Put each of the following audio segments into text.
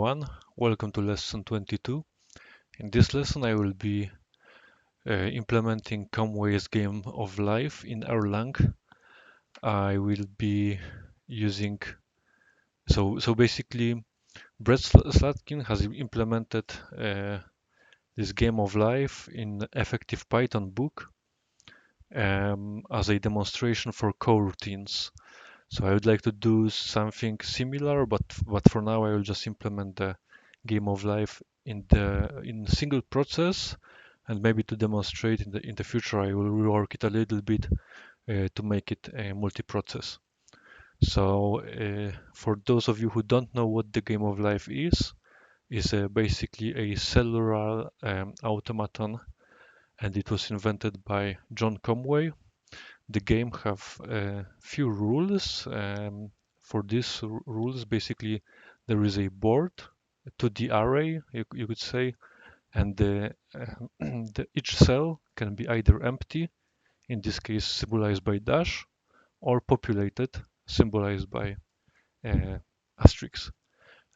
everyone, welcome to lesson 22. In this lesson I will be implementing Conway's game of life in Erlang. I will be using, so basically Brett Slatkin has implemented this game of life in effective Python book as a demonstration for coroutines. So I would like to do something similar, but for now I will just implement the game of life in single process, and maybe to demonstrate in the future I will rework it a little bit to make it a multi-process. So for those of you who don't know what the game of life is basically a cellular automaton, and it was invented by John Conway. The game have a few rules. For these rules, basically, there is a board, a 2D array, you could say, and each cell can be either empty, in this case symbolized by dash, or populated, symbolized by asterisk.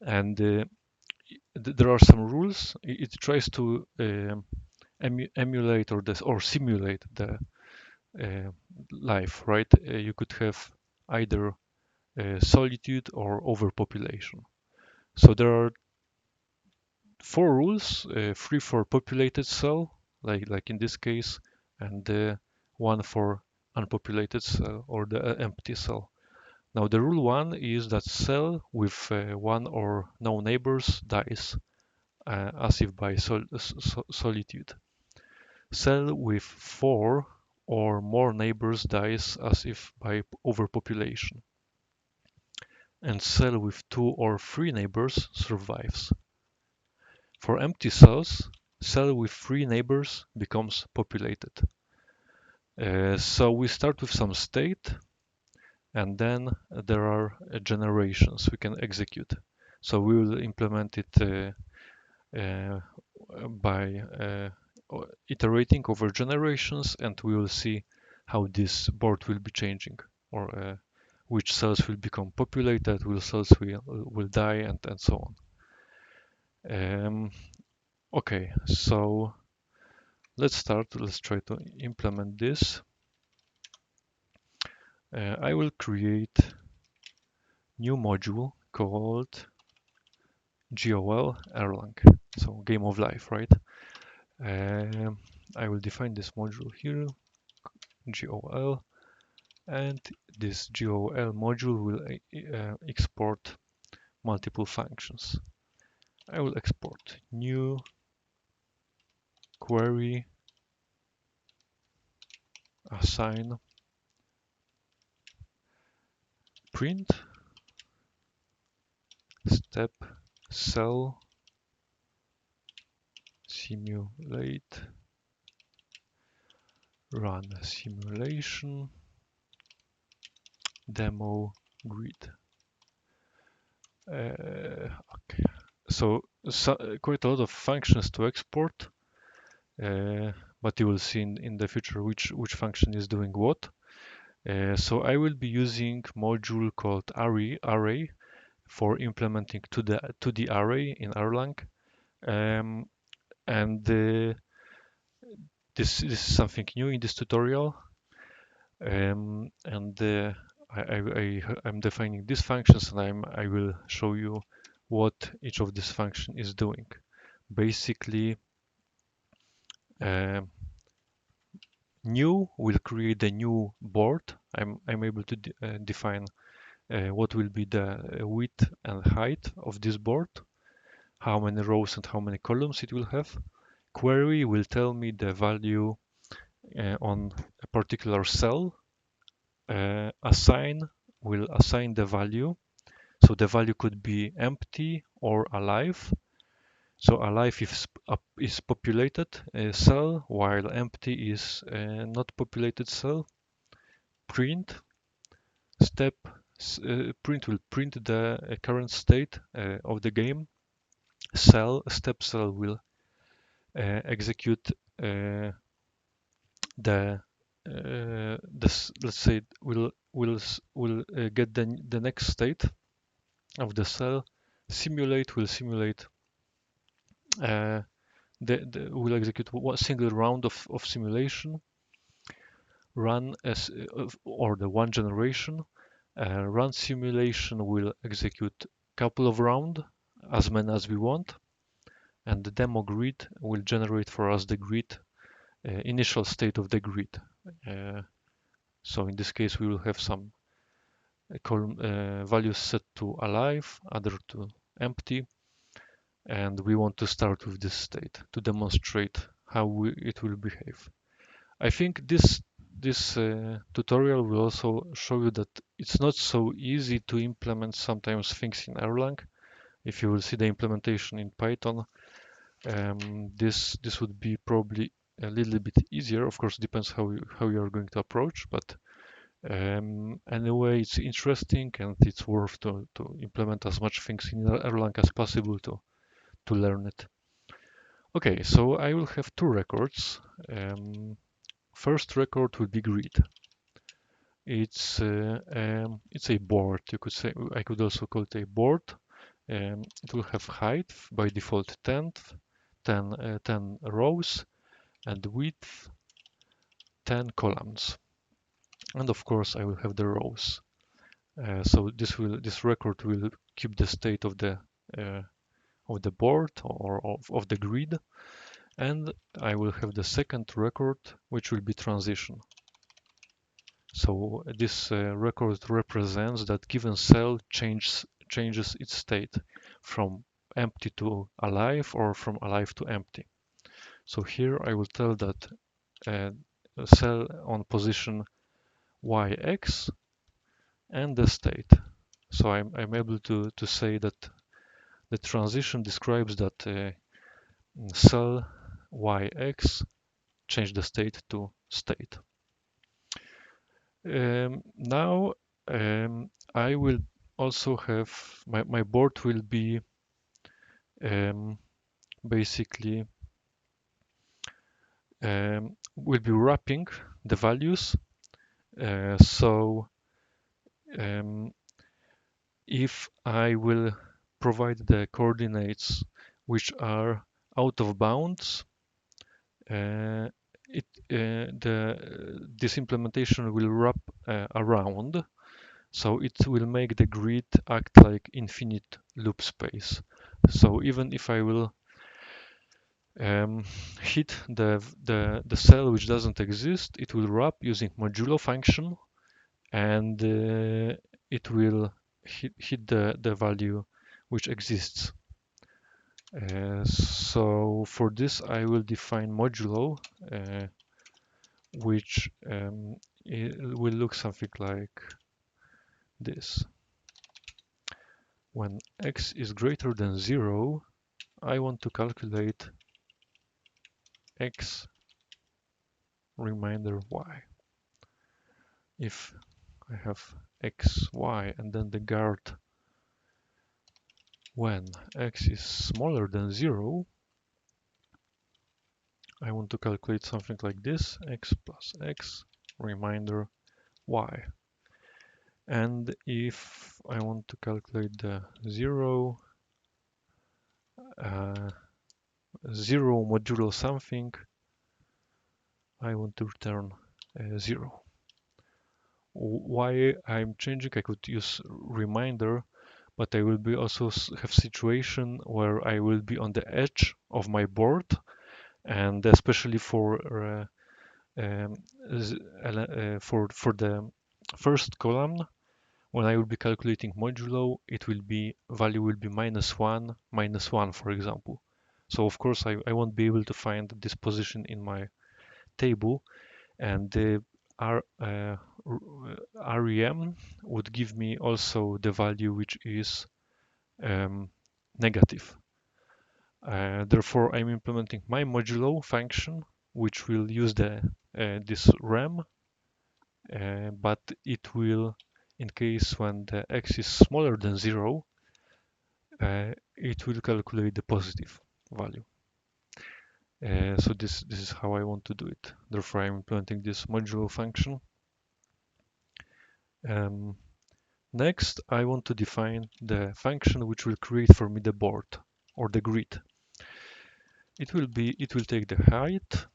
And there are some rules. It tries to emulate or simulate the uh, life, right? You could have either solitude or overpopulation. So there are four rules: three for populated cell, like in this case, and one for unpopulated cell or the empty cell. Now the rule one is that cell with one or no neighbors dies as if by solitude. Cell with four or more neighbors dies as if by overpopulation. And cell with two or three neighbors survives. For empty cells, cell with three neighbors becomes populated. So we start with some state, and then there are generations we can execute. So we will implement it by iterating over generations, and we will see how this board will be changing, or which cells will become populated, which cells will die, and so on. Okay, so let's start. Let's try to implement this. I will create new module called GOL Erlang. So game of life, right? I will define this module here, GOL, and this GOL module will export multiple functions. I will export new query assign print step cell simulate run simulation demo grid. Okay, so quite a lot of functions to export, but you will see in the future which function is doing what. So I will be using module called array for implementing to the array in Erlang, and this is something new in this tutorial, and I'm defining these functions, and I will show you what each of these function is doing. Basically, new will create a new board. I'm able to define what will be the width and height of this board, how many rows and how many columns it will have. Query will tell me the value on a particular cell. Assign will assign the value. So the value could be empty or alive. So alive is populated cell, while empty is not populated cell. Print step print will print the current state of the game. Step cell will execute this, let's say, will get the next state of the cell, Simulate will simulate will execute one single round of simulation, run as or the one generation. Run simulation will execute couple of round, as many as we want, and the demo grid will generate for us the grid initial state of the grid. So in this case, we will have some column values set to alive, other to empty, and we want to start with this state to demonstrate how it will behave. I think this tutorial will also show you that it's not so easy to implement sometimes things in Erlang. If you will see the implementation in Python, this would be probably a little bit easier. Of course, depends how you are going to approach, but anyway, it's interesting and it's worth to implement as much things in Erlang as possible to learn it. Okay, so I will have two records. First record will be grid. It's a board. You could say I could also call it a board. It will have height by default 10 rows, and width 10 columns. And of course, I will have the rows. So this record will keep the state of the board or of the grid, and I will have the second record, which will be transition. So this record represents that given cell changes its state from empty to alive or from alive to empty. So here I will tell that a cell on position yx and the state. So I'm able to say that the transition describes that cell yx changed the state to state. Now I will also have my board will be basically will be wrapping the values. So if I will provide the coordinates which are out of bounds, this implementation will wrap around, so it will make the grid act like infinite loop space. So even if I will hit the cell which doesn't exist, it will wrap using modulo function, and it will hit the value which exists. So for this, I will define modulo, which it will look something like this. When x is greater than 0, I want to calculate x remainder y. If I have x, y, and then the guard when x is smaller than 0, I want to calculate something like this, x plus x remainder y. And if I want to calculate the 0 modulo something, I want to return 0. Why I'm changing, I could use reminder, but I will be also have situation where I will be on the edge of my board, and especially for the first column, when I will be calculating modulo, value will be -1, -1, for example. So of course I won't be able to find this position in my table, and the REM would give me also the value which is negative. Therefore, I'm implementing my modulo function, which will use this rem, but it will, in case when the x is smaller than 0, it will calculate the positive value. So this is how I want to do it. Therefore, I'm implementing this modulo function. Next, I want to define the function which will create for me the board or the grid. It will take the height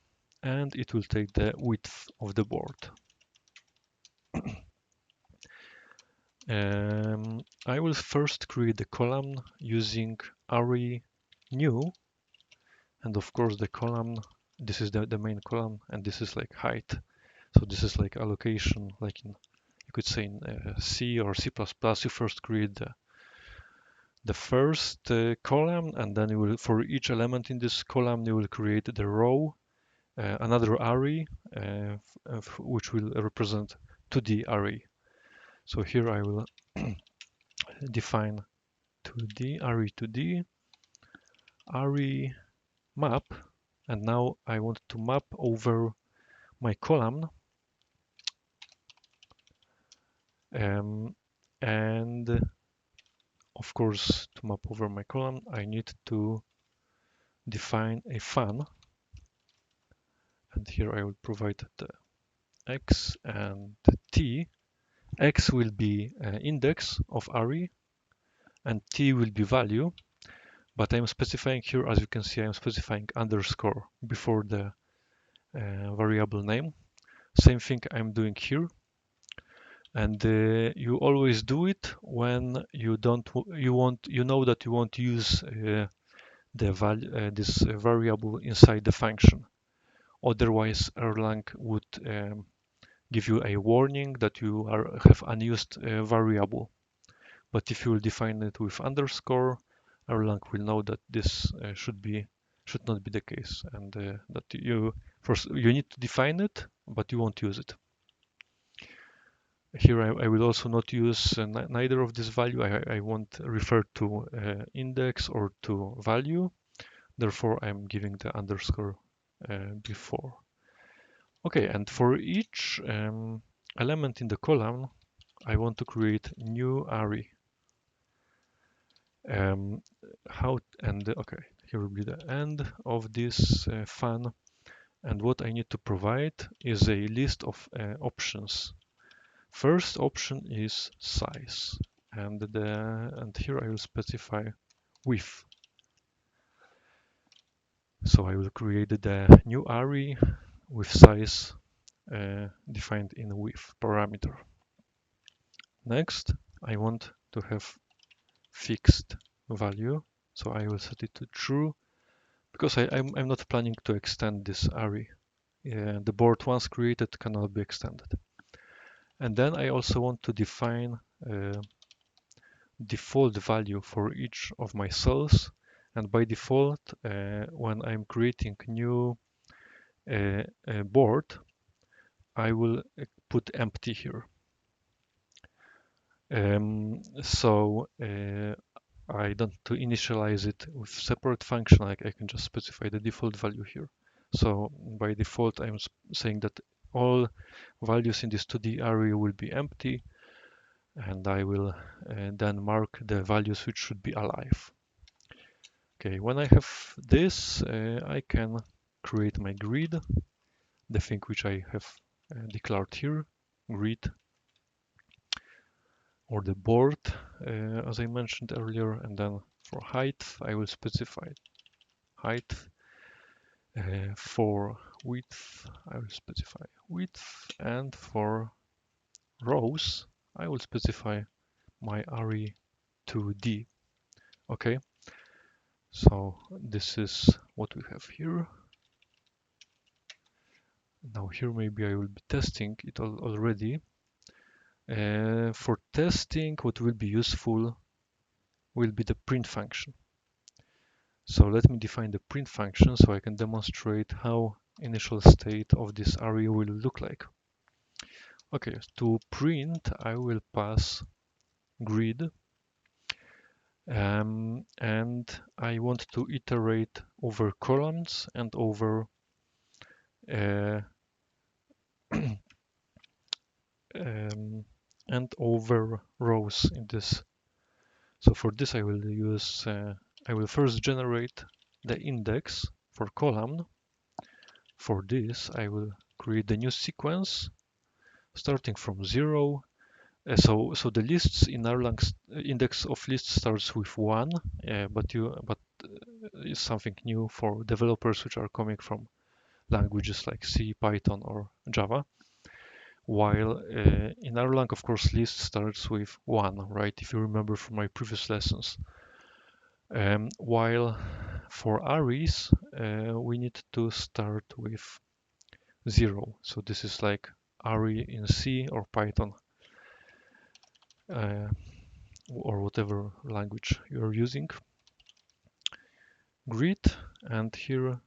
and it will take the width of the board. I will first create the column using array new, and of course the column, this is the main column, and this is like height. So this is like allocation, like in, you could say in C or C++, you first create the first column, and then you will, for each element in this column, you will create the row, another array, which will represent 2D array. So here I will define 2D, array 2D, array map, and now I want to map over my column, and of course to map over my column I need to define a fun, and here I will provide the x and t. X will be index of array and t will be value, but I'm specifying here, as you can see, I'm specifying underscore before the variable name. Same thing I'm doing here, and you always do it when you know that you won't use the value this variable inside the function. Otherwise, Erlang would give you a warning that you have unused variable. But if you will define it with underscore, Erlang will know that this should not be the case, and that you need to define it, but you won't use it. Here I will also not use neither of this value. I won't refer to index or to value. Therefore, I'm giving the underscore before. Okay, and for each element in the column, I want to create new array. Okay, here will be the end of this fun. And what I need to provide is a list of options. First option is size, and here I will specify width. So I will create the new array with size defined in width parameter. Next, I want to have fixed value, so I will set it to true because I'm not planning to extend this array. The board once created cannot be extended. And then I also want to define default value for each of my cells, and by default when I'm creating new board, I will put empty here. So I don't to initialize it with separate function, like I can just specify the default value here. So by default I'm saying that all values in this 2D array will be empty, and I will then mark the values which should be alive. Okay, when I have this, I can create my grid, the thing which I have declared here, grid, or the board, as I mentioned earlier. And then for height, I will specify height. For width, I will specify width, and for rows, I will specify my array 2D. Okay, so this is what we have here. Now here maybe I will be testing it already. For testing, what will be useful will be the print function. So let me define the print function so I can demonstrate how initial state of this array will look like. Okay, to print I will pass grid, and I want to iterate over columns and over and over rows in this. So for this I will use I will first generate the index for column. For this I will create the new sequence starting from 0, So the lists in Erlang index of lists starts with 1, but it's something new for developers which are coming from languages like C, Python, or Java. While in Erlang, of course, list starts with 1, right? If you remember from my previous lessons. While for arrays, we need to start with 0. So this is like array in C or Python, or whatever language you're using. Grid, and here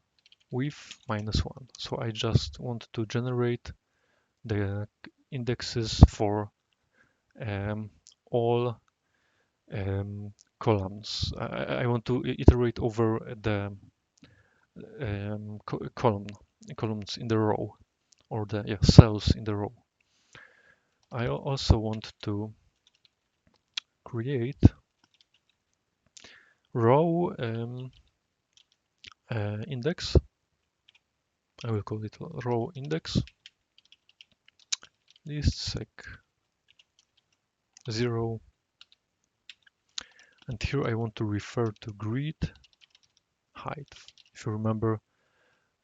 with -1. So I just want to generate the indexes for all columns. I want to iterate over the columns in the row, or the cells in the row. I also want to create row index. I will call it row index list sec 0, and here I want to refer to grid height. If you remember,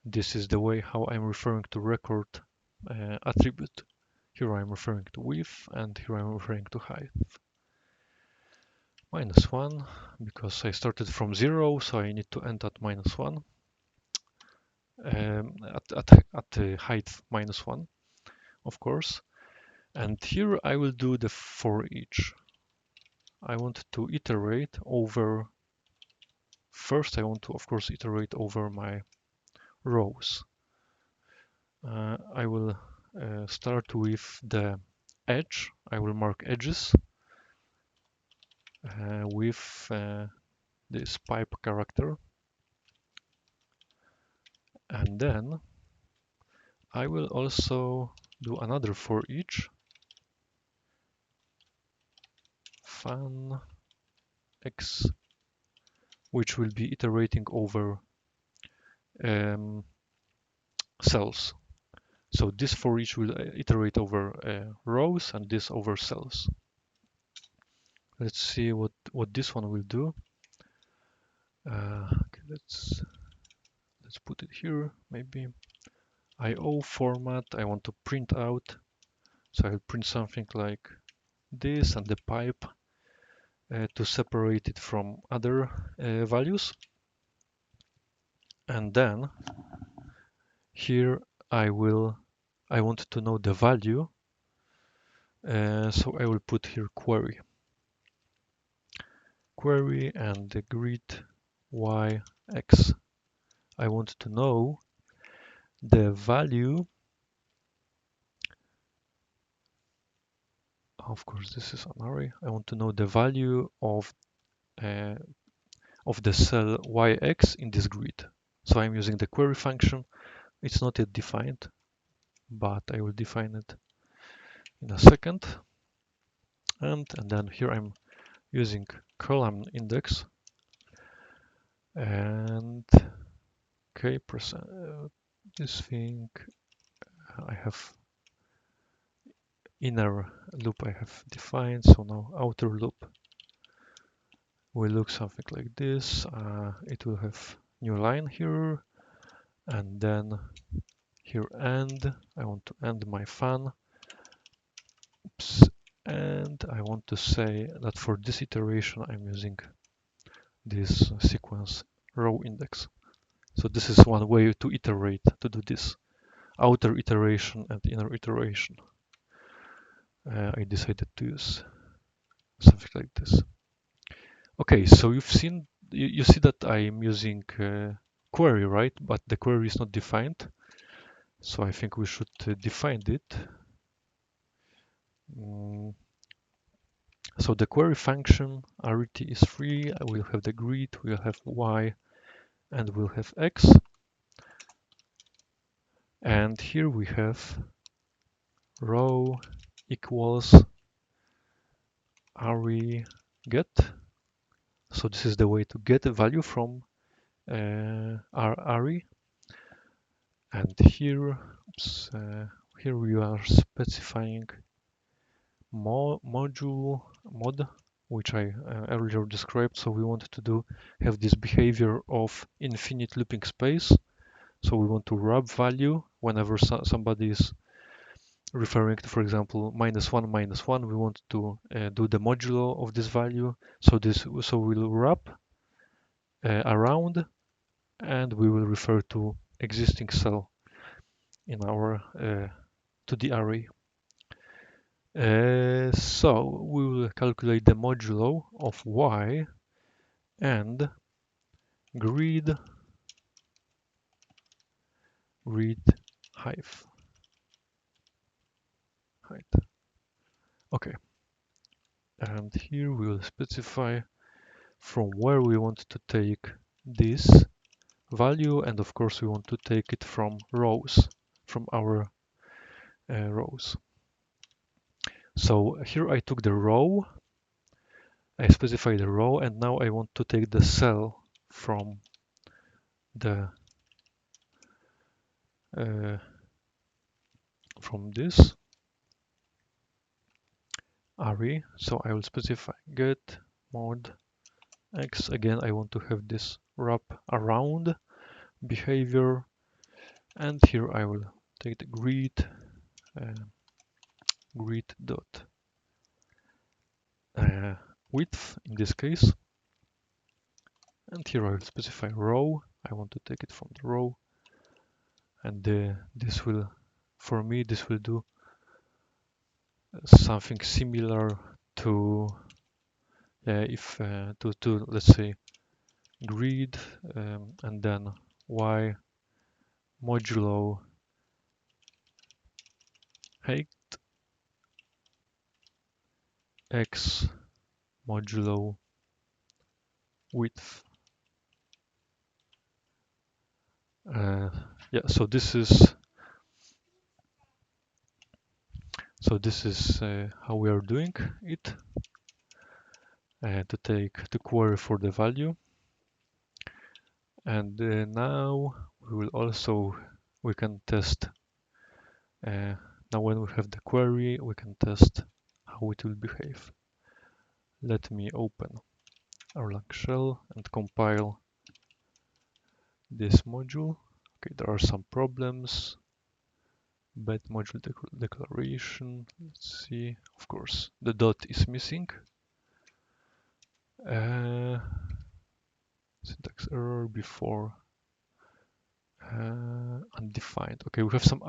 this is the way how I'm referring to record attribute. Here I'm referring to width, and here I'm referring to height. -1, because I started from 0, so I need to end at -1. At the height -1, of course. And here I will do the for each. I want to iterate over, first I want to, of course, iterate over my rows. I will start with the edge. I will mark edges with this pipe character. And then I will also do another for each. Fun x, which will be iterating over cells. So this for each will iterate over rows, and this over cells. Let's see what this one will do. Okay, let's put it here. Maybe IO format. I want to print out, so I'll print something like this, and the pipe to separate it from other values. And then here I want to know the value, so I will put here query and the grid y x. I want to know the value, of course this is an array. I want to know the value of the cell yx in this grid. So I'm using the query function. It's not yet defined, but I will define it in a second. And then here I'm using column index, and okay, this thing I have inner loop I have defined, so now outer loop will look something like this. It will have new line here, and then here end. I want to end my fun. Oops. And I want to say that for this iteration I'm using this sequence row index. So this is one way to iterate, to do this outer iteration and inner iteration. I decided to use something like this. Okay, so you see that I'm using query, right? But the query is not defined. So I think we should define it. So the query function arity is free. We'll have the grid, we'll have y, and we'll have x. And here we have row equals array get. So this is the way to get a value from our array. And here, here we are specifying module mod, which I earlier described. So we want to have this behavior of infinite looping space. So we want to wrap value whenever somebody is referring to, for example, -1, we want to do the modulo of this value. So we'll wrap around, and we will refer to existing cell in our to the array. So we will calculate the modulo of y and grid read height. Okay, and here we will specify from where we want to take this value, and of course we want to take it from rows, from our rows. So here I took the row, I specify the row, and now I want to take the cell from the from this array. So I will specify get mod x. Again, I want to have this wrap around behavior, and here I will take the grid grid dot width in this case, and here I will specify row. I want to take it from the row, and this will, for me, this will do something similar to if to let's say grid and then y modulo height x modulo width. Yeah, so this is how we are doing it, to take the query for the value. And now we can test. Now when we have the query, we can test how it will behave. Let me open Erlang shell and compile this module. Okay, there are some problems. Bad module declaration. Let's see. Of course, the dot is missing. Syntax error before undefined. Okay, we have some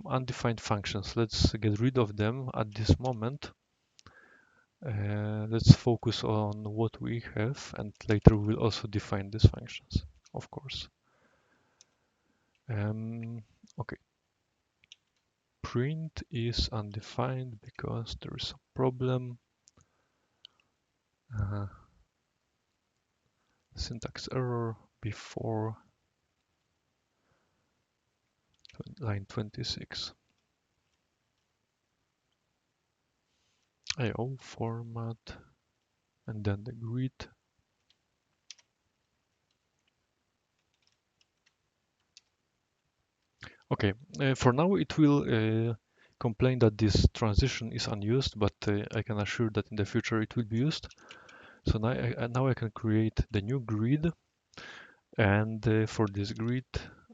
undefined functions. Let's get rid of them at this moment. Let's focus on what we have, and later we'll also define these functions, of course. Okay. Print is undefined because there is a problem. Syntax error before line 26. IO format and then the grid. Okay, for now it will complain that this transition is unused, but I can assure that in the future it will be used. So now I can create the new grid, and for this grid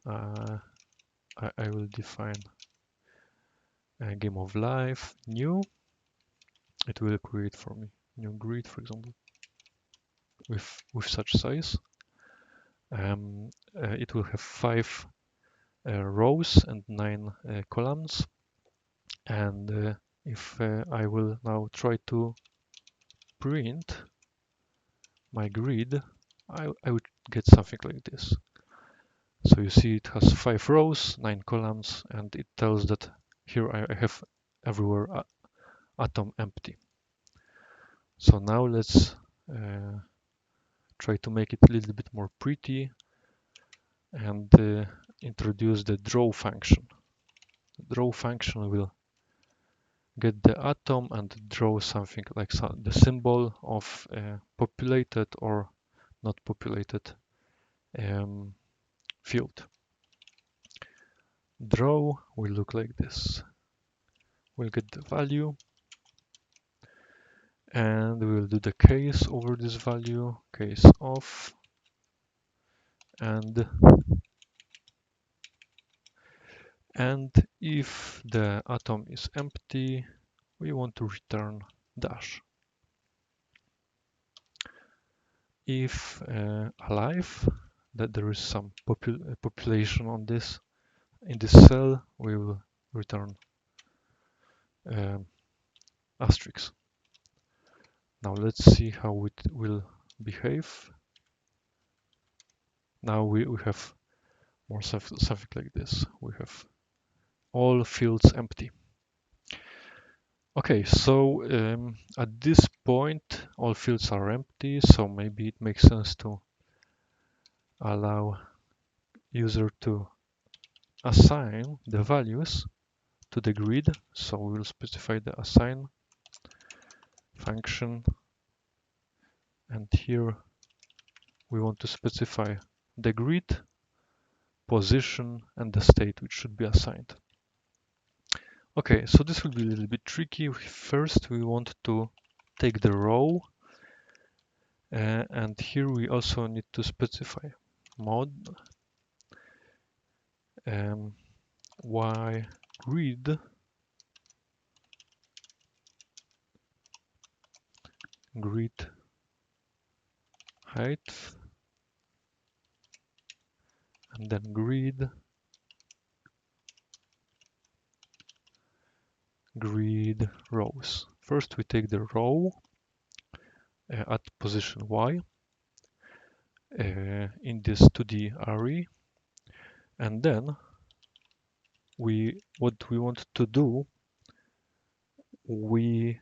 I will define a game of life new. It will create for me new grid, for example, with such size. It will have 5 rows and 9 columns, and if I will now try to print my grid, I would get something like this. So you see it has 5 rows, 9 columns, and it tells that here I have everywhere atom empty. So now let's try to make it a little bit more pretty and introduce the draw function. The draw function will get the atom and draw something like the symbol of populated or not populated field. Draw will look like this. We'll get the value, and we will do the case over this value, case of, and if the atom is empty, we want to return dash. If alive, that there is some population on this in this cell, we will return asterisk. Now let's see how it will behave. Now we have more something like this. We have all fields empty. Okay, so at this point all fields are empty, so maybe it makes sense to allow user to assign the values to the grid. So we will specify the assign function, and here we want to specify the grid, position, and the state which should be assigned. Okay, so this will be a little bit tricky. First, we want to take the row, and here we also need to specify mod y grid height, and then grid rows. First, we take the row at position y in this 2D array, and then what we want to do, we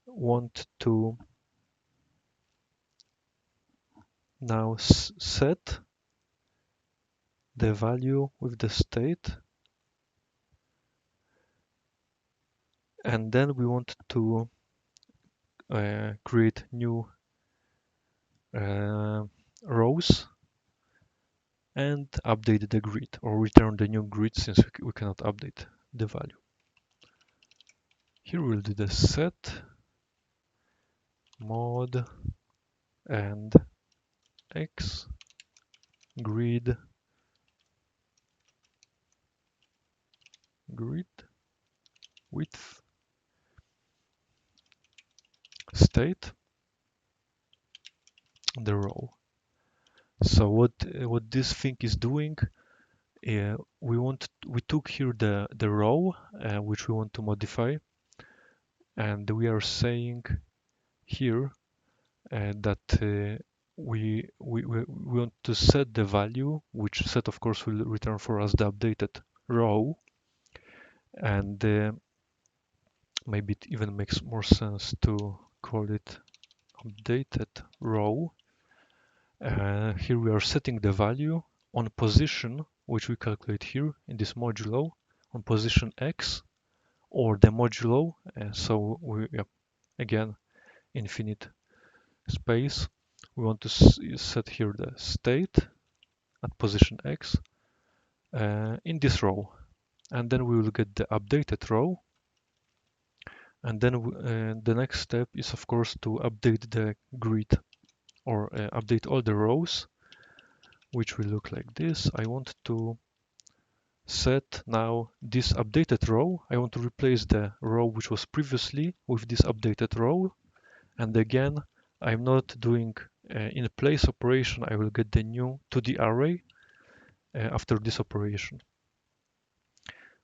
want to now set the value with the state, and then we want to create new rows and update the grid, or return the new grid, since we cannot update the value. Here we'll do the set mod and x grid width state the row. So what this thing is doing, we took here the row which we want to modify, and we are saying here that we want to set the value, which set of course will return for us the updated row, and maybe it even makes more sense to call it updated row. Here we are setting the value on position, which we calculate here in this modulo, on position x, or the modulo. So we again infinite space. We want to set here the state at position x in this row, and then we will get the updated row. And then the next step is of course to update the grid, or update all the rows, which will look like this. I want to set now this updated row. I want to replace the row which was previously with this updated row, and again I'm not doing in place operation. I will get the new 2D array after this operation,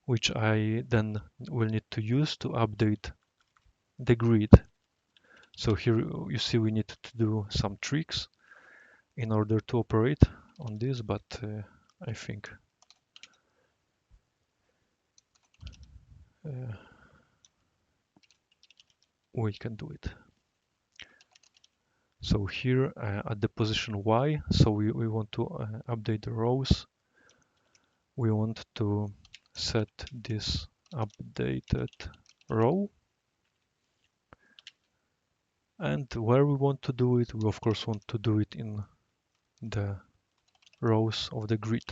which I then will need to use to update the grid. So here you see we need to do some tricks in order to operate on this, but I think we can do it. So here at the position y, so we want to update the rows. We want to set this updated row, and where we want to do it, we of course want to do it in the rows of the grid.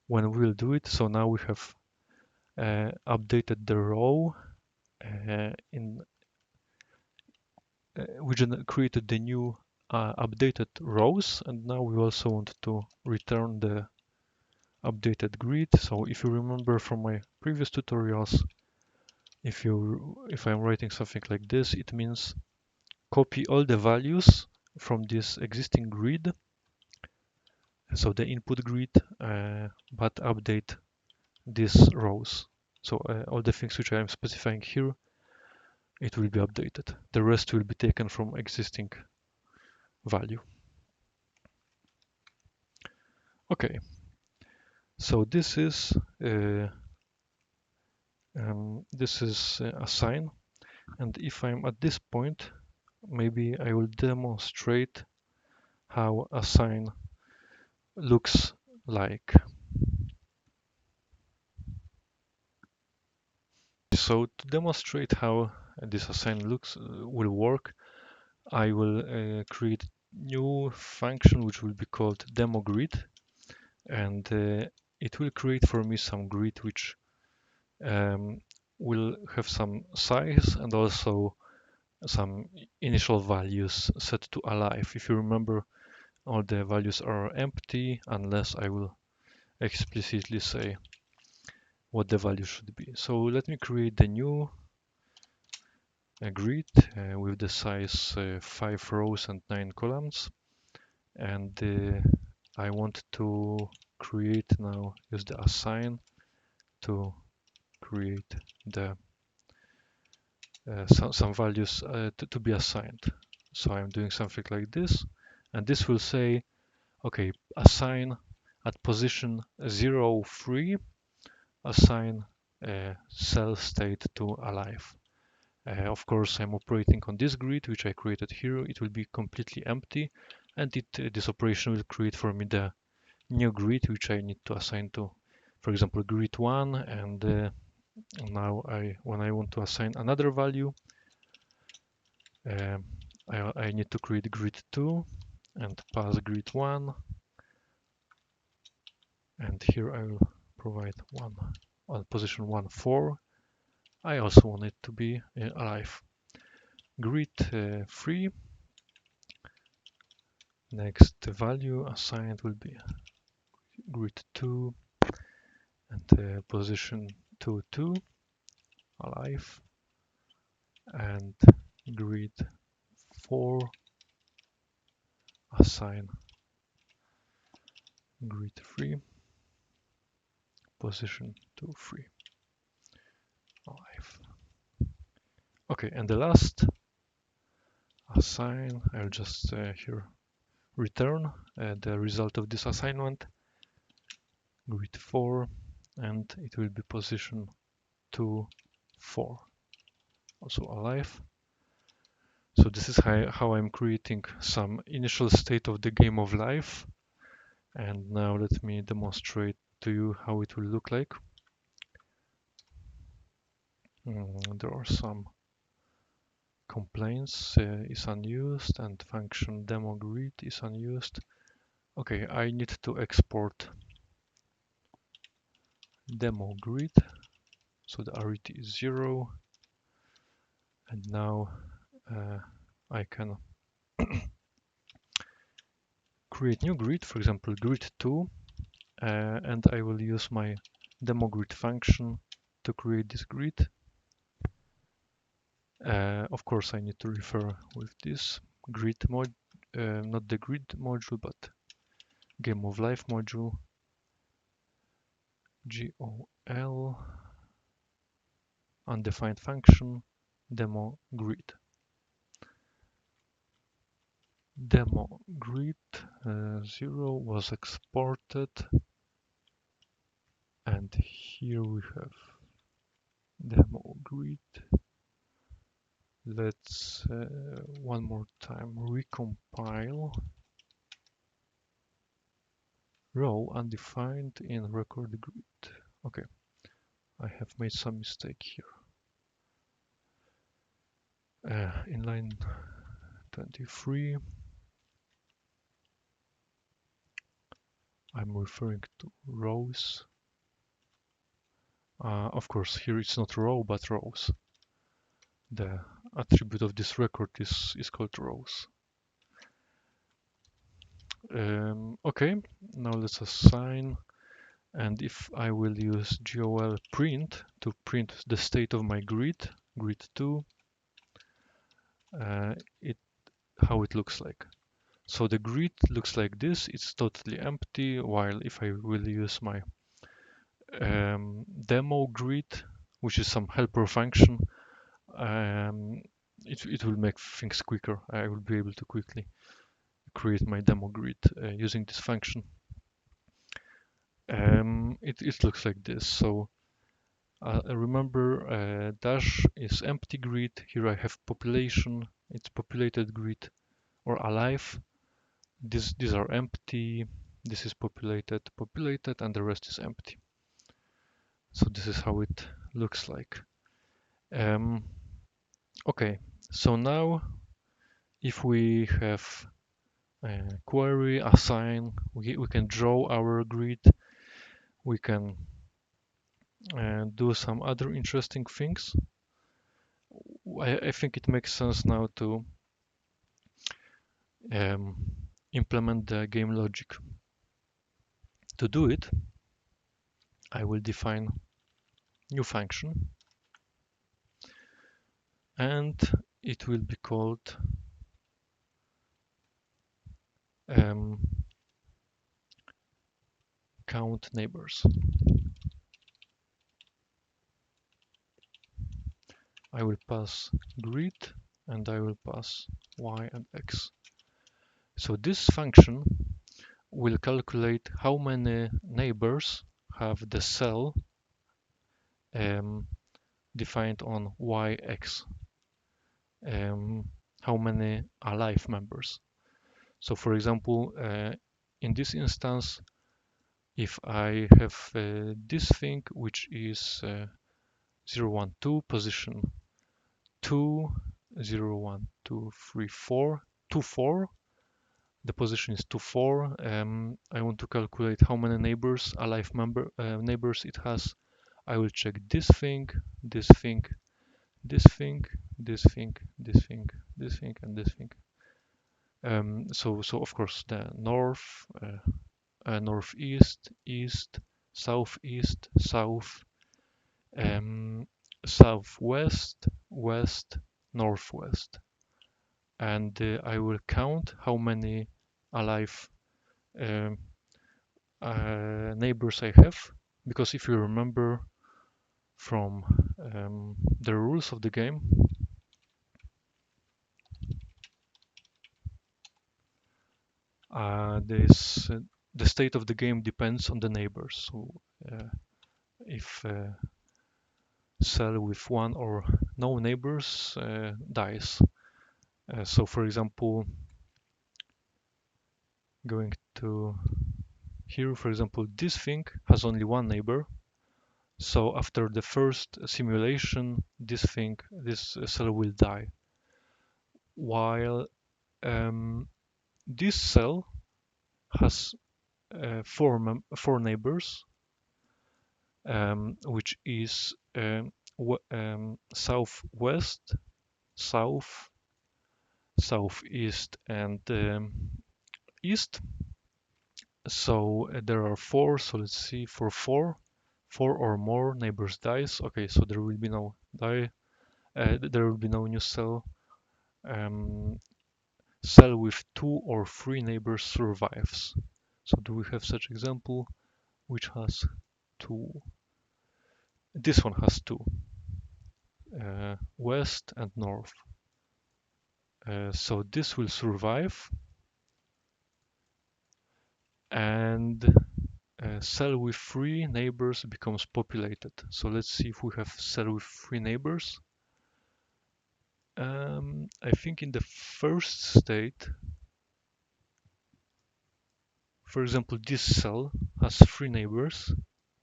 When we will do it, so now we have updated the row in created the new updated rows, and now we also want to return the updated grid. So if you remember from my previous tutorials, if I'm writing something like this, it means copy all the values from this existing grid, so the input grid, but update these rows. So all the things which I am specifying here, it will be updated. The rest will be taken from existing value. Okay, so this is assign, and if I'm at this point, maybe I will demonstrate how assign looks like. So to demonstrate how this assign will work, I will create new function which will be called demo grid, and it will create for me some grid which will have some size and also some initial values set to alive. If you remember, all the values are empty unless I will explicitly say what the value should be. So let me create the new grid with the size 5 rows and 9 columns, and I want to create now, use the assign to create the some values to be assigned. So I'm doing something like this, and this will say, okay, assign at position 0, 3, assign cell state to alive. Of course, I'm operating on this grid, which I created here. It will be completely empty, and this operation will create for me the new grid, which I need to assign to, for example, grid 1. And now when I want to assign another value, um, I need to create grid 2 and pass grid 1. And here I will provide 1 on position 1, 4. I also want it to be alive. Grid 3, next value assigned will be grid 2 and position 2, 2, alive, and grid 4, assign grid 3, position 2, 3, alive. Okay, and the last assign, I'll just here return the result of this assignment, grid 4, and it will be position 2, 4, also alive. So this is how I'm creating some initial state of the game of life. And now let me demonstrate to you how it will look like. There are some complaints, is unused, and function demo grid is unused. Okay, I need to export demo grid, so the arity is 0, and now I can create new grid, for example grid 2, and I will use my demo grid function to create this grid. Of course, I need to refer with this grid mod, not the grid module, but game of life module, GOL, undefined function, demo grid. Demo grid 0 was exported, and here we have demo grid. Let's one more time recompile. Row undefined in record grid. Okay, I have made some mistake here. In line 23, I'm referring to rows. Of course, here it's not row, but rows. the attribute of this record is called rows. Okay, now let's assign, and if I will use gol print to print the state of my grid 2, it how it looks like. So the grid looks like this, it's totally empty, while if I will use my demo grid, which is some helper function, it will make things quicker. I will be able to quickly create my demo grid using this function. It looks like this. So remember, dash is empty grid. Here I have population. It's populated grid or alive. These are empty. This is populated, and the rest is empty. So this is how it looks like. Okay, so now if we have a query, assign, we can draw our grid, we can do some other interesting things. I think it makes sense now to implement the game logic. To do it, I will define new function, and it will be called count neighbors. I will pass grid and I will pass y and x. So this function will calculate how many neighbors have the cell defined on y-x, how many alive members. So for example, in this instance, if I have this thing which is 0, 1, 2, position 2, 0, 1, 2, 3, 4, 2, 4, the position is 2, 4. I want to calculate how many neighbors, alive neighbors it has. I will check this thing, this thing, this thing, this thing, this thing, this thing, and this thing. So of course the north, northeast, east, southeast, south, southwest, west, northwest, and I will count how many alive neighbors I have, because if you remember from the rules of the game, the state of the game depends on the neighbors. So if cell with one or no neighbors dies. So for example, going to here, for example, this thing has only one neighbor. So after the first simulation, this cell will die. While this cell has four neighbors, which is southwest, south, southeast, and east. So there are four. So let's see, for four or more neighbors dies. Okay, so there will be no die. There will be no new cell. Cell with 2 or 3 neighbors survives. So do we have such example which has 2? This one has 2, west and north. So this will survive, and cell with 3 neighbors becomes populated. So let's see if we have cell with 3 neighbors. I think in the first state, for example, this cell has 3 neighbors,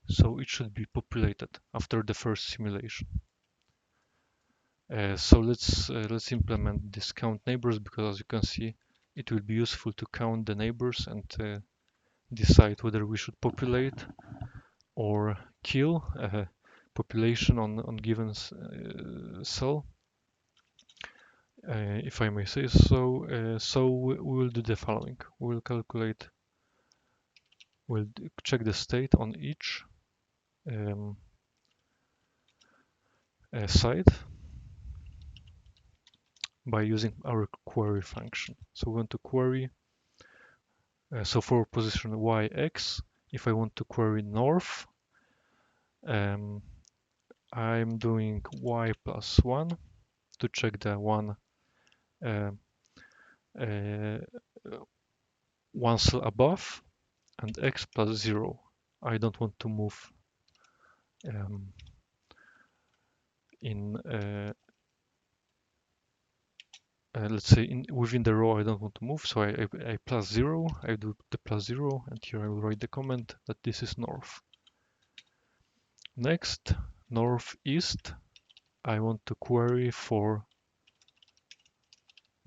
so it should be populated after the first simulation. So let's implement this count neighbors, because as you can see, it will be useful to count the neighbors and decide whether we should populate or kill a population on given cell. if I may say so. So we will do the following. We'll check the state on each side by using our query function. So we want to query, so for position y, x, if I want to query north, I'm doing y plus 1 to check the uh, uh, one cell above, and x plus 0. I don't want to move um, in let's say within the row. I don't want to move, so I plus 0. I do the plus 0, and here I will write the comment that this is north. Next, northeast, I want to query for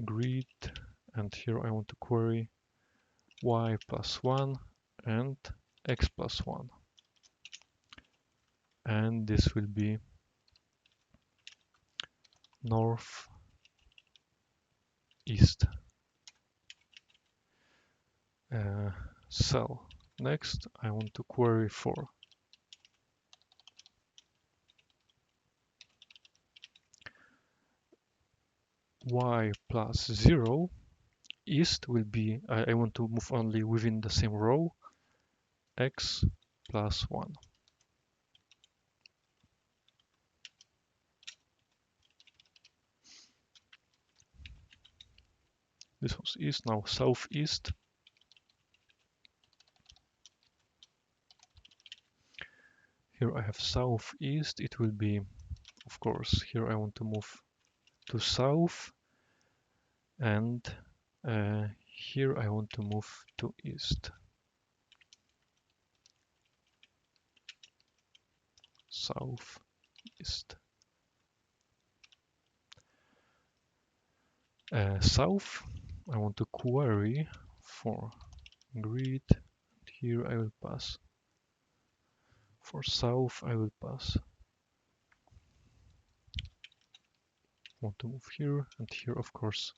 grid, and here I want to query y plus 1 and x plus 1, and this will be north east cell. Next, I want to query for y plus 0. East will be, I want to move only within the same row, x plus 1. This was east, now southeast. Here I have southeast. It will be, of course, here I want to move to south, and here I want to move to east. Southeast. South, I want to query for grid. Here I will pass. For south, I will pass. Want to move here, and here, of course,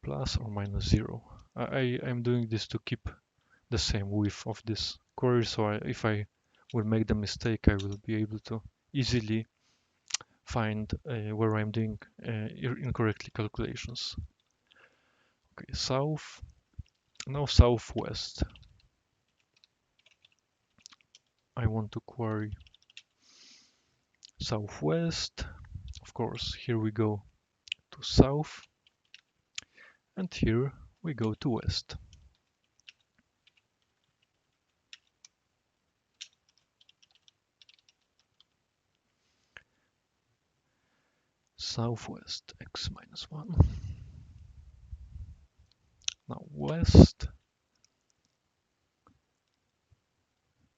plus or minus 0. I'm doing this to keep the same width of this query, so if I will make the mistake, I will be able to easily find where I'm doing incorrectly calculations. Okay, south, now southwest. I want to query southwest. Of course, here we go to south, and here we go to west. Southwest, x minus 1. Now west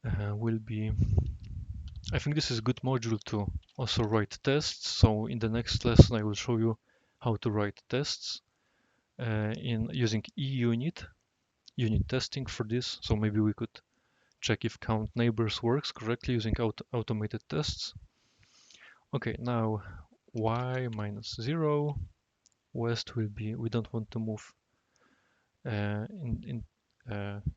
will be, I think this is a good module to also write tests. So in the next lesson, I will show you how to write tests in using unit testing for this. So maybe we could check if count neighbors works correctly using automated tests. Okay, now y minus 0. West will be, we don't want to move in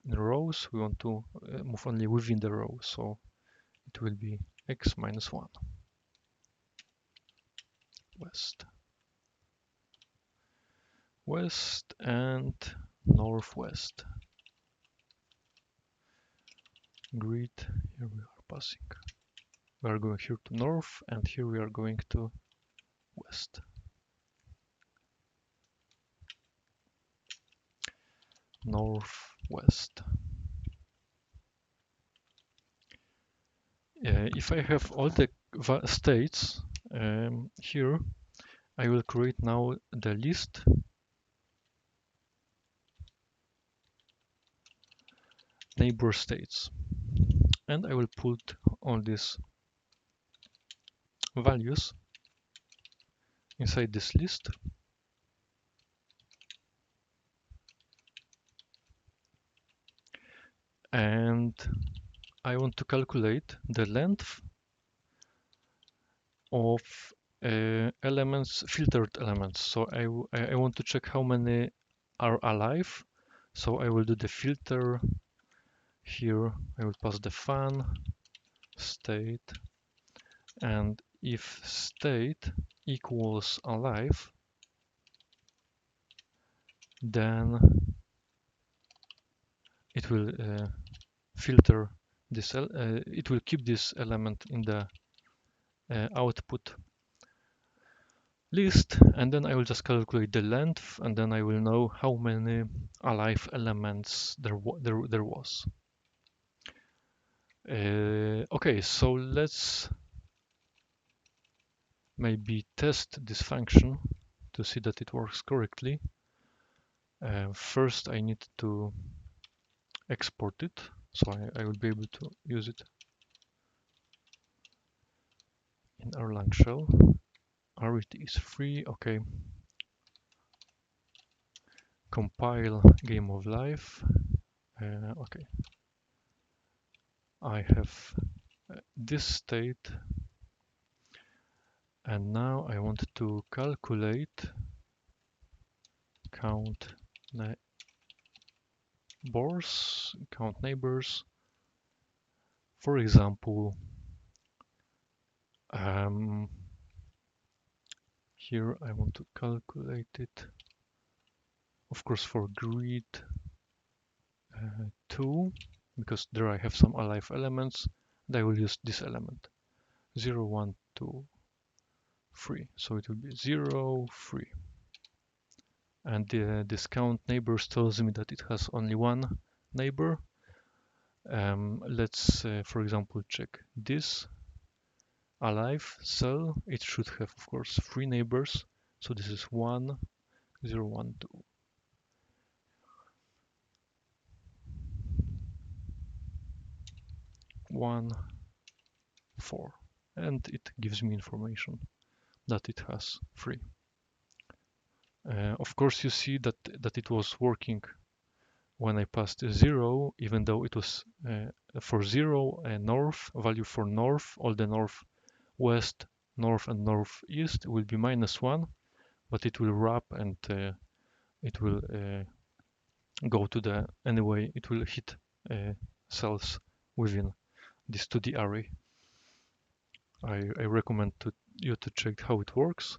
rows. We want to move only within the row. So it will be x minus 1. West and northwest. Grid, here we are passing. We are going here to north, and here we are going to west. Northwest. If I have all the states here, I will create now the list neighbor states, and I will put all these values inside this list. And I want to calculate the length of elements, filtered elements. So I want to check how many are alive. So I will do the filter here. I will pass the fun state, and if state equals alive, then it will filter this. It will keep this element in the output list, and then I will just calculate the length, and then I will know how many alive elements there was. Okay, so let's maybe test this function to see that it works correctly. First, I need to export it, so I will be able to use it in Erlang shell. Arity is free. Okay. Compile game of life. Okay. I have this state, and now I want to calculate count neighbors. For example, here I want to calculate it, of course, for grid 2, because there I have some alive elements, and I will use this element 0, 1, 2, 3. So it will be 0, 3. And this count neighbors tells me that it has only one neighbor. Let's, for example, check this alive cell. It should have, of course, 3 neighbors. So this is 1, 0, 1, 2. 1, 4, and it gives me information that it has 3. Of course, you see that it was working when I passed 0, even though it was for 0 north, value for north, all the north, west, north, and northeast will be -1, but it will wrap, and it will go to the, anyway, it will hit cells within this 2D array. I recommend you to check how it works.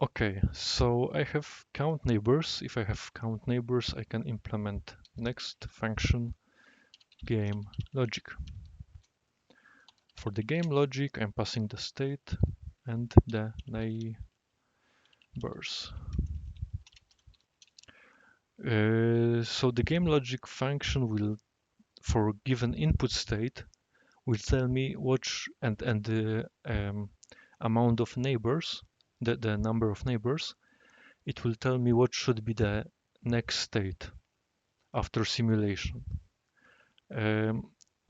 Okay, so I have count neighbors. If I have count neighbors, I can implement next function, game logic. For the game logic, I'm passing the state and the neighbors. So the game logic function will, for given input state, will tell me which and the amount of neighbors, the number of neighbors. It will tell me what should be the next state after simulation.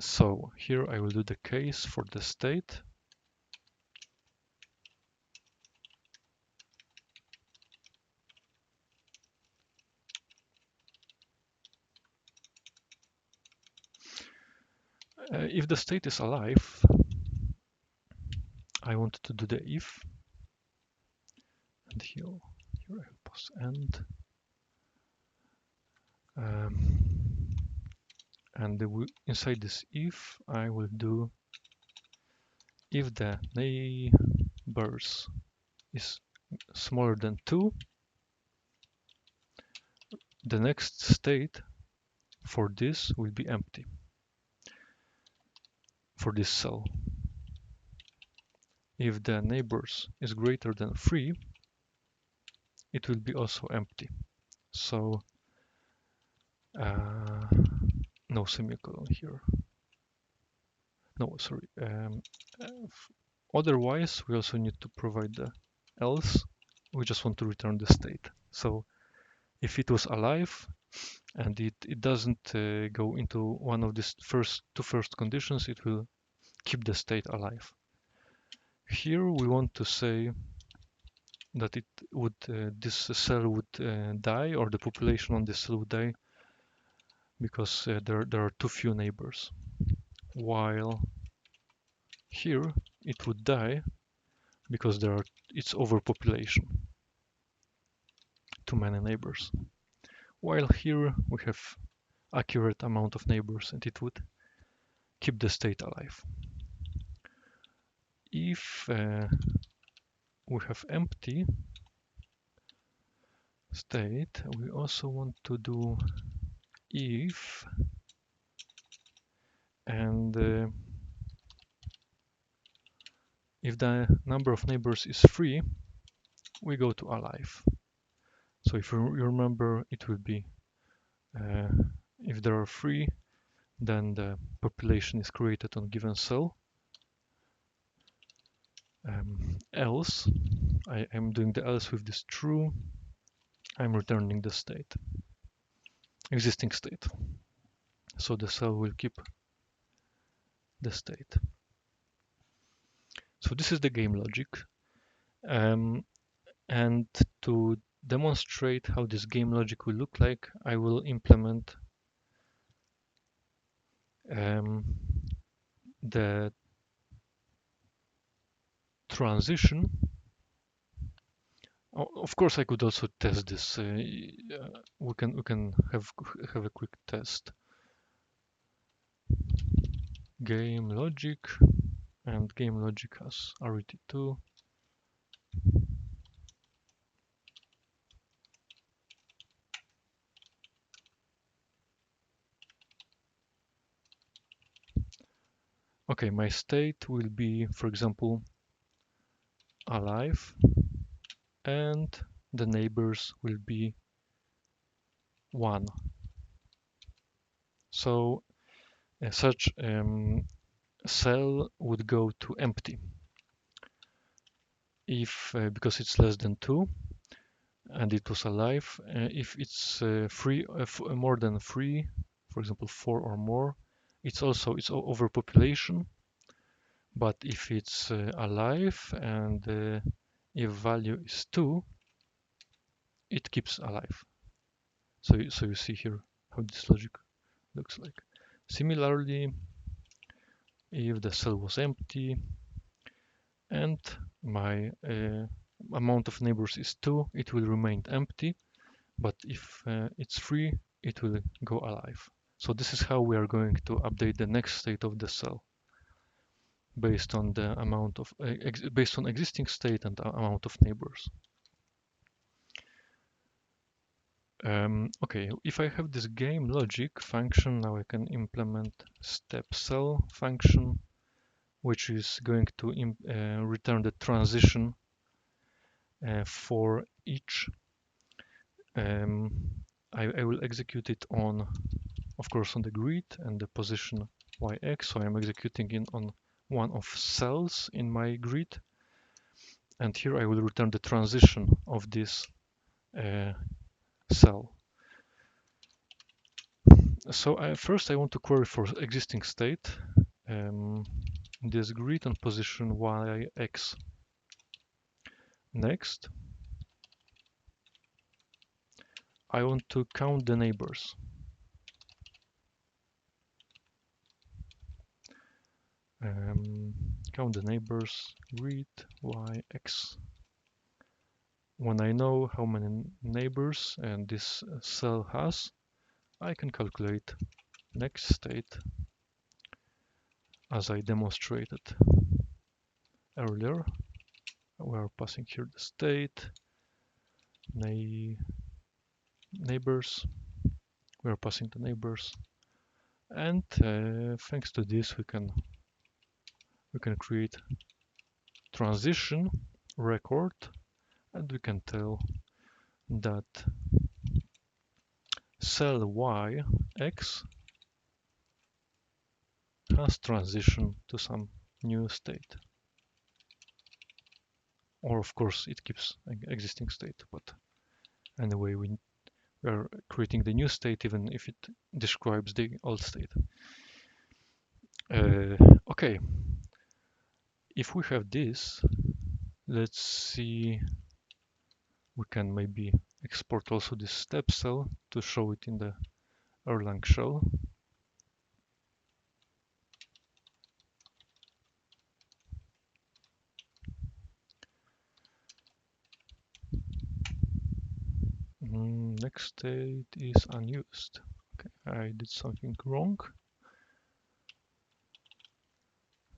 So here I will do the case for the state. If the state is alive, I want to do the if, and here I will pass end, and inside this if I will do if the neighbors is smaller than 2, the next state for this will be empty, for this cell. If the neighbors is greater than 3, it will be also empty. So no semicolon here. No, sorry. Otherwise, we also need to provide the else. We just want to return the state. So if it was alive and it doesn't go into one of these two first conditions, it will keep the state alive. Here we want to say that it would this cell would die, or the population on this cell would die, because there are too few neighbors. while here it would die because it's overpopulation, too many neighbors. While here we have accurate amount of neighbors and it would keep the state alive. If we have empty state, we also want to do if, and if the number of neighbors is 3, we go to alive. So if you remember, it will be if there are 3, then the population is created on given cell. Else, I am doing the else with this true, I'm returning the state, existing state. So the cell will keep the state. So this is the game logic. And to demonstrate how this game logic will look like, I will implement the transition. Of course, I could also test this. We can have a quick test. Game logic, and game logic has arity2. Okay, my state will be, for example, alive, and the neighbors will be 1. So such cell would go to empty if because it's less than 2 and it was alive. If it's more than 3, for example 4 or more, it's overpopulation. But if it's alive and if value is 2, it keeps alive. So you see here how this logic looks like. Similarly, if the cell was empty and my amount of neighbors is 2, it will remain empty. But if it's 3, it will go alive. So this is how we are going to update the next state of the cell based on the amount of based on existing state and amount of neighbors. Okay, if I have this game logic function, now I can implement step cell function, which is going to return the transition for each. I will execute it on, of course, on the grid and the position yx. So I'm executing it on one of cells in my grid, and here I will return the transition of this cell. So first I want to query for existing state. This grid and position yx. Next, I want to count the neighbors. Count the neighbors, grid yx. When I know how many neighbors and this cell has, I can calculate next state as I demonstrated earlier. We are passing here the state, neighbors. We are passing the neighbors, and thanks to this we can create transition record, and we can tell that cell yx has transition to some new state. Or of course it keeps existing state, but anyway we are creating the new state even if it describes the old state. Okay, if we have this, let's see, we can maybe export also this step cell to show it in the Erlang shell. Next state is unused. Okay, I did something wrong.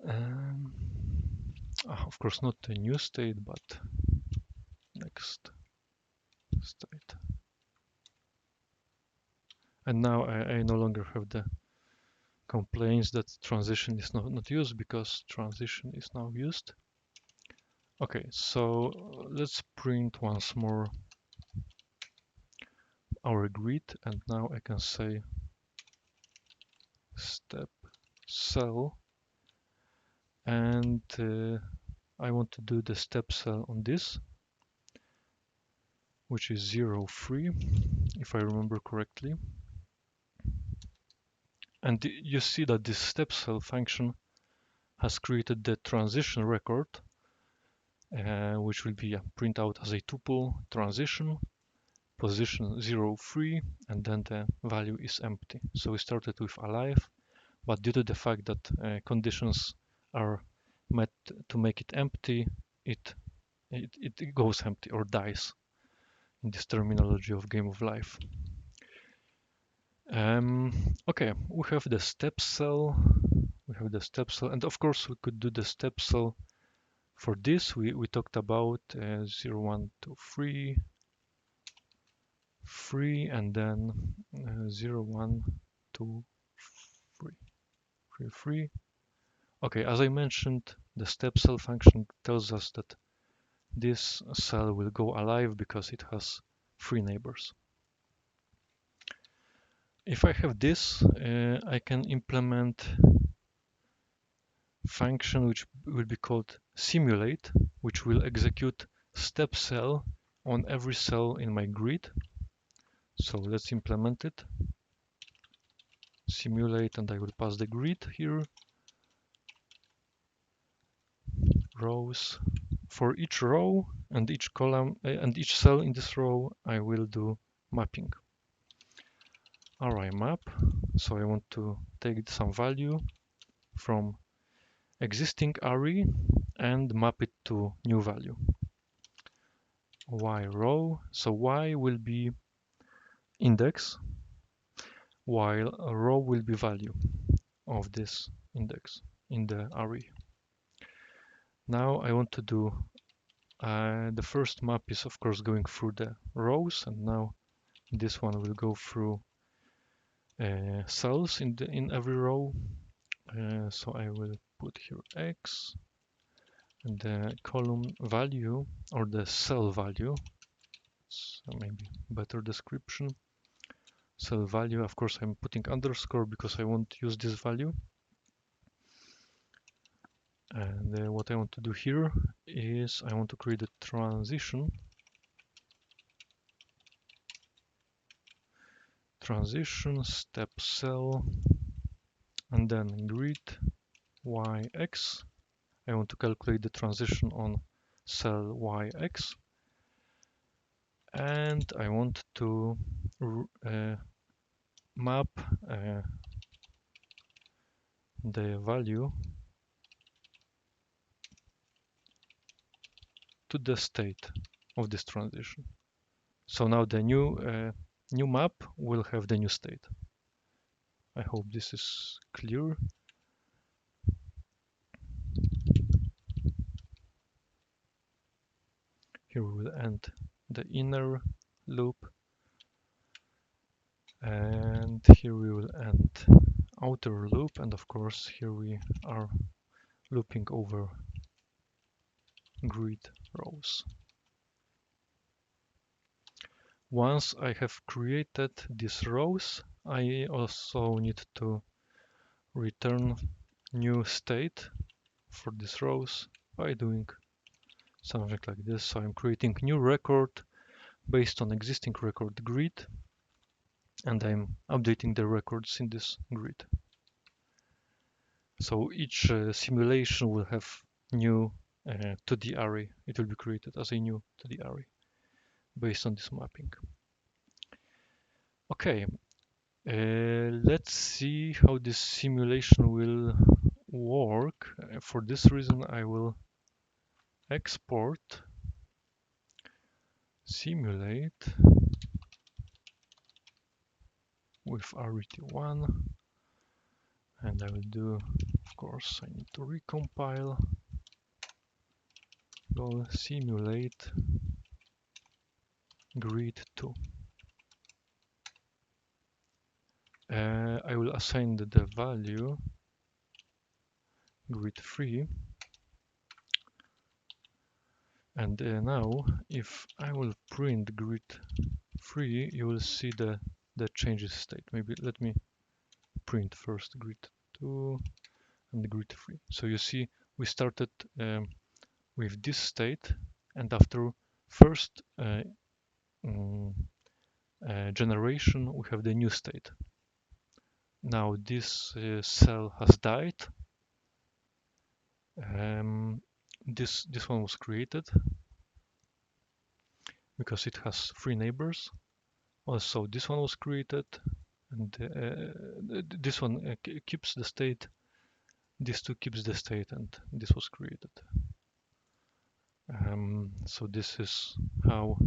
Um, of course, not the new state, but next state. And now I no longer have the complaints that transition is not used because transition is now used. Okay, so let's print once more our grid, and now I can say step cell, and I want to do the step cell on this, which is 0, 3, if I remember correctly. And you see that this step cell function has created the transition record, which will be print out as a tuple transition position 0, 3, and then the value is empty. So we started with alive, but due to the fact that conditions are met to make it empty, it goes empty or dies in this terminology of game of life. Okay, we have the step cell. And of course we could do the step cell for this. We talked about 0, 1, 2, 3, 3, and then 0, 1, 2, 3, 3, 3. Okay, as I mentioned, the step cell function tells us that this cell will go alive because it has 3 neighbors. If I have this, I can implement function which will be called simulate, which will execute step cell on every cell in my grid. So let's implement it. Simulate, and I will pass the grid here. Rows. For each row and each column and each cell in this row, I will do mapping. Array map. So I want to take some value from existing array and map it to new value. Y row. So Y will be index, while a row will be value of this index in the array. Now I want to do the first map is of course going through the rows, and now this one will go through cells in every row. So I will put here X, and the column value or the cell value. So maybe better description. Cell value, of course, I'm putting underscore because I won't use this value. And what I want to do here is I want to create a transition step cell, and then grid yx. I want to calculate the transition on cell yx, and I want to map the value to the state of this transition. So now the new map will have the new state. I hope this is clear. Here we will end the inner loop, and here we will end outer loop, and of course here we are looping over grid rows. Once I have created these rows, I also need to return new state for these rows by doing something like this. So I'm creating new record based on existing record grid, and I'm updating the records in this grid. So each simulation will have new 2D array. It will be created as a new 2D array based on this mapping. Okay, let's see how this simulation will work. For this reason, I will export simulate with RET1, and I will do, of course, I need to recompile, go simulate grid 2. I will assign the value grid 3, and now if I will print grid 3, you will see the changes state. Maybe let me print first grid 2 and grid 3. So you see we started with this state, and after first generation we have the new state. Now this cell has died. This one was created because it has 3 neighbors. Also this one was created, and this one keeps the state, this two keeps the state, and this was created. So this is how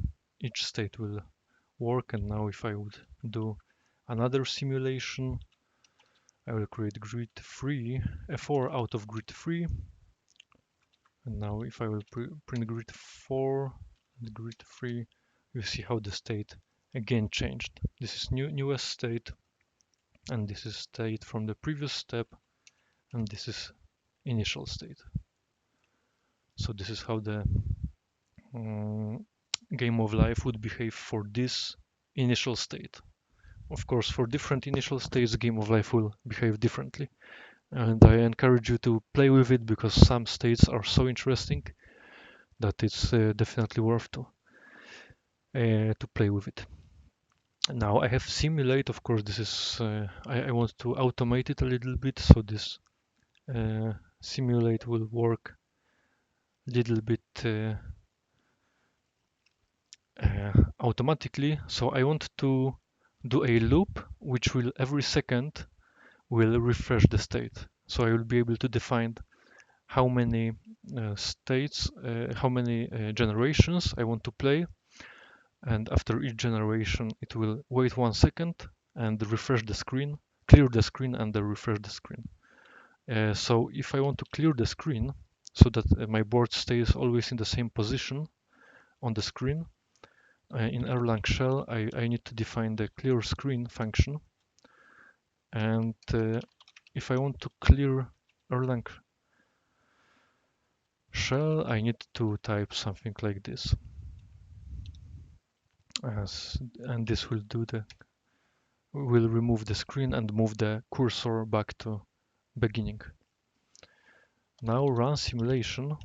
each state will work. And now if I would do another simulation, I will create grid 3, 4 out of grid 3. And now if I will print grid 4 and grid 3, you see how the state again changed. This is newest state, and this is state from the previous step, and this is initial state. So this is how the game of life would behave for this initial state. Of course, for different initial states, game of life will behave differently. And I encourage you to play with it, because some states are so interesting that it's definitely worth to play with it. Now I have simulate. Of course, this is I want to automate it a little bit, so this simulate will work a little bit automatically. So I want to do a loop which will every second will refresh the state. So I will be able to define how many states, how many generations I want to play, and after each generation it will wait 1 second and refresh the screen, clear the screen, and then refresh the screen. So if I want to clear the screen so that my board stays always in the same position on the screen, in Erlang shell I need to define the clear screen function. And if I want to clear Erlang shell, I need to type something like this, and this will remove the screen and move the cursor back to beginning. Now run simulation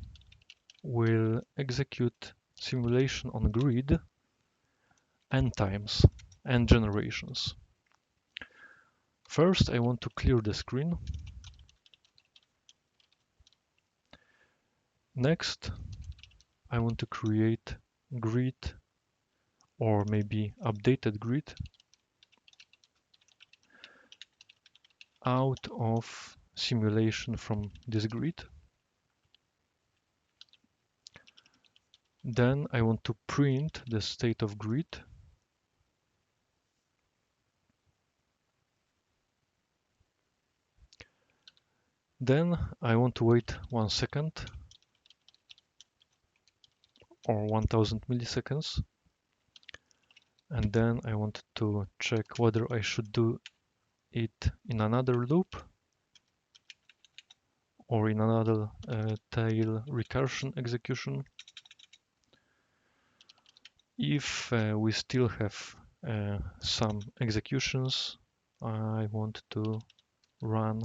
will execute simulation on grid n times, n generations. First I want to clear the screen. Next I want to create grid, or maybe updated grid, out of simulation from this grid. Then I want to print the state of grid. Then I want to wait 1 second or 1000 milliseconds. And then I want to check whether I should do it in another loop or in another tail recursion execution. If we still have some executions, I want to run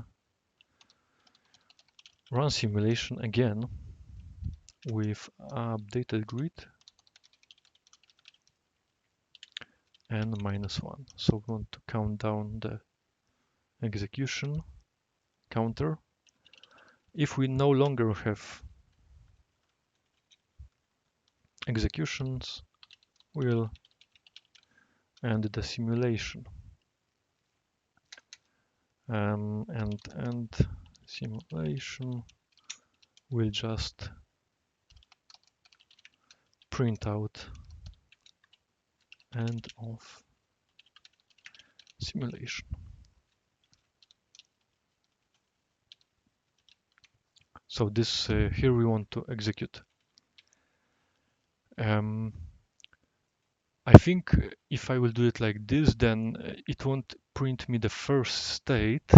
simulation again with updated grid and -1. So we want to count down the execution counter. If we no longer have executions, we'll end the simulation. And simulation will just print out end of simulation. So this here we want to execute. I think if I will do it like this, then it won't print me the first state.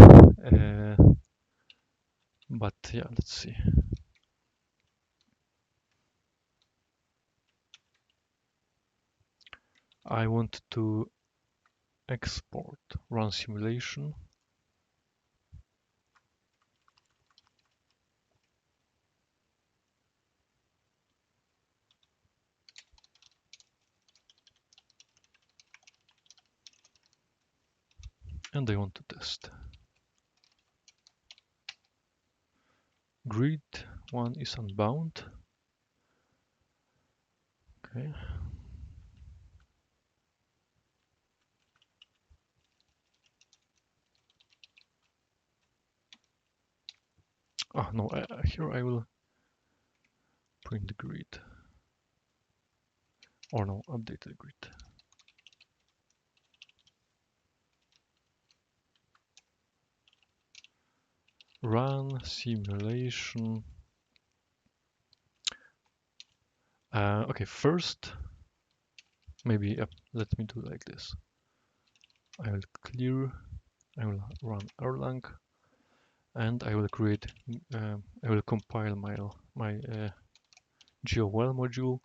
But yeah, let's see. I want to export run simulation. And I want to test. Grid one is unbound. Okay. Oh no, here I will print the grid. Or no, update the grid. Run simulation. Okay, first, maybe let me do like this. I will clear, I will run Erlang, and I will create, I will compile my GeoWell module,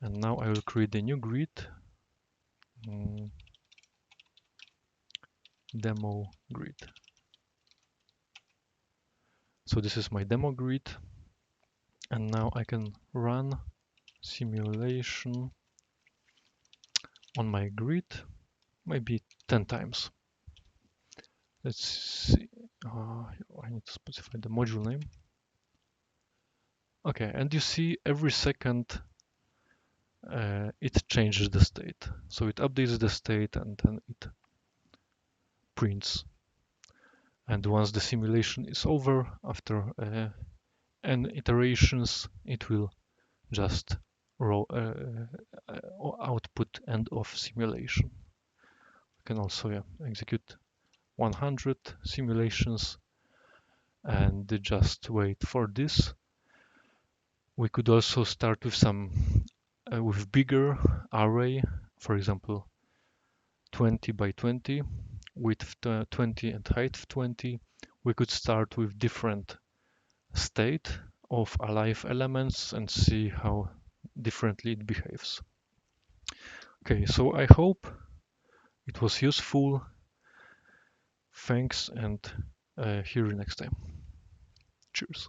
and now I will create a new grid, demo grid. So this is my demo grid, and now I can run simulation on my grid, maybe 10 times. Let's see. I need to specify the module name. Okay, and you see every second it changes the state. So it updates the state and then it prints. And once the simulation is over, after n iterations, it will just output end of simulation. You can also execute 100 simulations and just wait for this. We could also start with some with bigger array, for example 20 by 20, width 20 and height 20. We could start with different state of alive elements and see how differently it behaves. Okay, so I hope it was useful. Thanks, and hear you next time. Cheers.